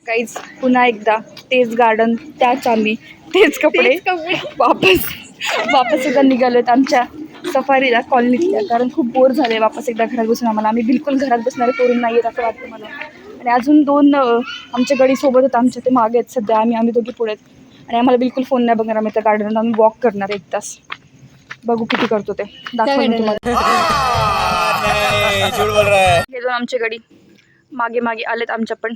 काहीच पुन्हा एकदा तेच गार्डन, त्याच आम्ही, तेच कपडे वापस एकदा निघालोत आमच्या सफारीला कॉलनीतल्या, कारण खूप बोर झाले वापस एकदा घरात बसून आम्हाला. आम्ही बिलकुल घरात बसणारे पोरून नाही आहेत असं वाटतं मला. आणि अजून 2 आमच्या गडी सोबत होतं आमच्या, ते मागे आहेत सध्या, आम्ही दोघी पुढे आहेत. आणि आम्हाला बिलकुल फोन नाही बघणार. आम्ही त्या गार्डनला आम्ही वॉक करणार 1 तास. बघू किती करतो ते दाखवून तुम्हाला. हे 2 आमचे गडी मागे मागे आलेत आमच्या, पण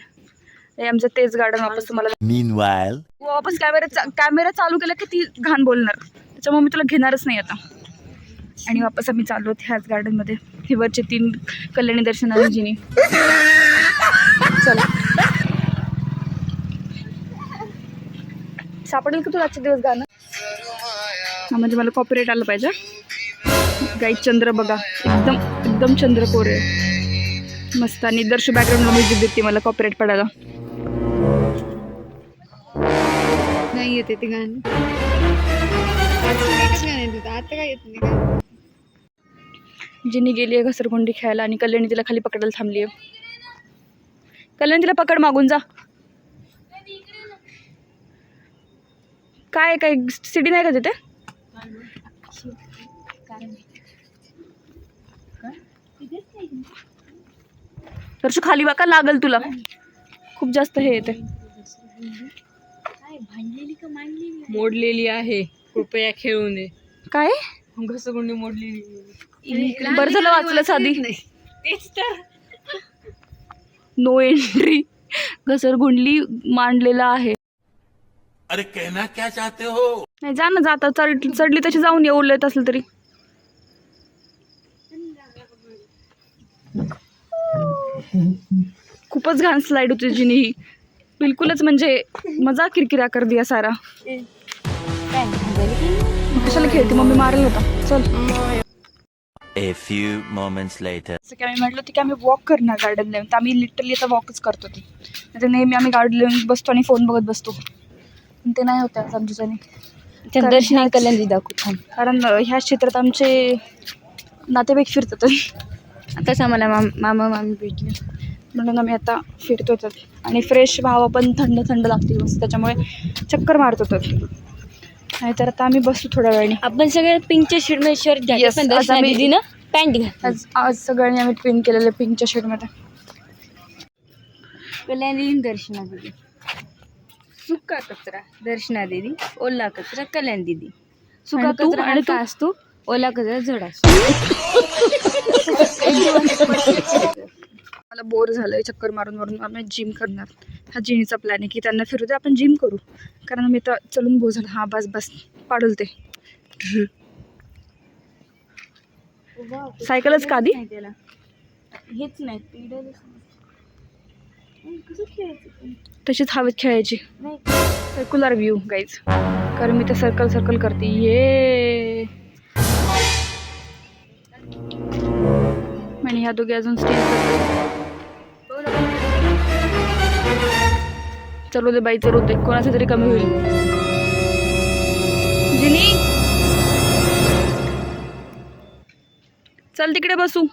हे आमचं तेच गार्डन वापस तुम्हाला. वापस कॅमेरा चालू केला की ती घाण बोलणार, त्याच्यामुळे मी तुला घेणारच नाही आता. आणि वापस आम्ही चाललो ह्याच गार्डनमध्ये. हे वरचे 3 कल्याणी दर्शन आणि जिनी. चला सापडेल का तुला आजचे दिवस गाणं? हा म्हणजे मला कॉपीराइट आलं पाहिजे. गाई चंद्र बघा, एकदम एकदम चंद्र कोरे मस्त. आणि दर्श बॅकग्राऊंडला म्युझिक देते, मला कॉपीराइट पडायला नाही येते ते गाणं. आता काय येत नाही. जिनी गेली आहे घसरगुंडी खेळायला आणि कल्याणी तिला खाली पकडायला थांबली आहे. कल्याणी तिला पकड मागून जा. काय काय सिटी नाही का तिथे? दर्शू खाली वाका लागल तुला, खूप जास्त हे येते. मोडलेली आहे, कृपया खेळू नये. काय घसरगुंडी मोडलेली. बरं झालं वाचलं साधी. नो एंट्री, घसरगुंडी मांडलेला आहे. अरे कहना क्या चाहते हो? नाही जा ना, जाता चढली तशी जाऊन ये, ओरलेत असेल तरी. खूपच घाण स्लाईड होती जिनी ही, बिलकुलच म्हणजे मजा किरकिरा कर दिया सारा. कशाला खेळते, मम्मी मारेल होता. चल. A few moments later. जसं की आम्ही म्हटलं होतं की आम्ही वॉक करणार गार्डन लावून, तर आम्ही लिटरली आता वॉकच करतो. ते नेहमी आम्ही गार्डन लावून बसतो आणि फोन बघत बसतो, पण ते नाही होतं आमच्याच्याने. दर्शन कल्याणी दाखवतो, कारण ह्या क्षेत्रात आमचे नातेवाईक फिरतात. आताच आम्हाला मामा मामी भेटले, म्हणून आम्ही आता फिरतो. आणि फ्रेश व्हावं पण थंड थंड लागते मस्त, त्याच्यामुळे चक्कर मारतो. नाहीतर आता आम्ही बसतो थोड्या वेळाने. आपण सगळे पिंकच्या शेडमध्ये शर्ट घ्या, पण दर्शन दीदीनं पॅन्ट घ्या. आज सगळ्यांनी आम्ही पिन केलेले पिंकच्या शेडमध्ये. कल्याणी दर्शना दिदी. सुका कचरा दर्शना दिदी, ओला कचरा कल्याणी दिदी. सुका कचरा आणि का असतो, ओला कचरा जड असतो. मला बोर झालंय चक्कर मारून मारून. आम्ही जिम करणार. हा जिमचा प्लॅन आहे की त्यांना फिरू दे, आपण जिम करू, कारण आम्ही तर चलून बोर झालं. हा बस बस पाडल ते सायकलच का आधी त्याला हेच नाही, तशीच हवेत खेळायची. सर्क्युलर व्ह्यू गाईज, कारण मी तर सर्कल करते. ये आणि ह्या दोघे अजून स्टेज चलू दे बाई, चलू दे, कोणाचं तरी कमी होईल. जिनी चल तिकडे बसू.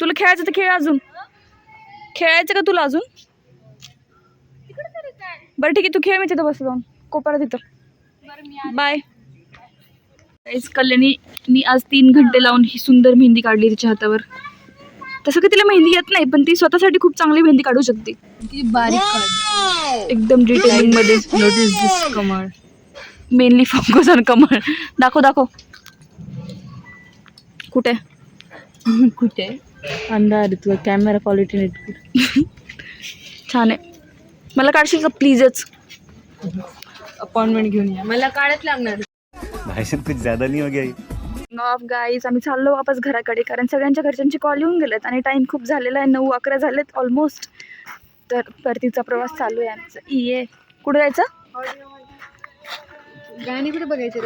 तुला खेळायचं तर खेळ, अजून खेळायचं का तुला अजून? बरं ठीक आहे, तू खेळ, मी तिथं बसू जाऊन कोपऱ्यात तिथं. बाय. कल्याणी आज 3 घंटे लावून ही सुंदर मेहंदी काढली तिच्या हातावर. तसं की तिला मेहंदी येत नाही, पण ती स्वतःसाठी खूप चांगली मेहंदी काढू शकते. ती बारीक एकदम डिटेलिंग मध्ये. नोटीस दिस कमळ, मेनली फोकस ऑन कमळ. दाखव कुठे कुठे अंधार, तुझा कॅमेरा क्वालिटी नीट छान आहे. मला काढशील का प्लीजच? अपॉइंटमेंट घेऊन या, मला काढत लागणार. भाई साहब कुछ ज्यादा नहीं हो गया ये? ऑफ गाईज, आम्ही चाललो वापस घराकडे, कारण सगळ्यांच्या घरच्यांचे कॉल येऊन गेलेत आणि टाईम खूप झालेला आहे. 9-11 झालेत ऑलमोस्ट. तर परतीचा प्रवास चालू आहे आमचा. ये कुठं जायचं? गाणी कुठे बघायचे?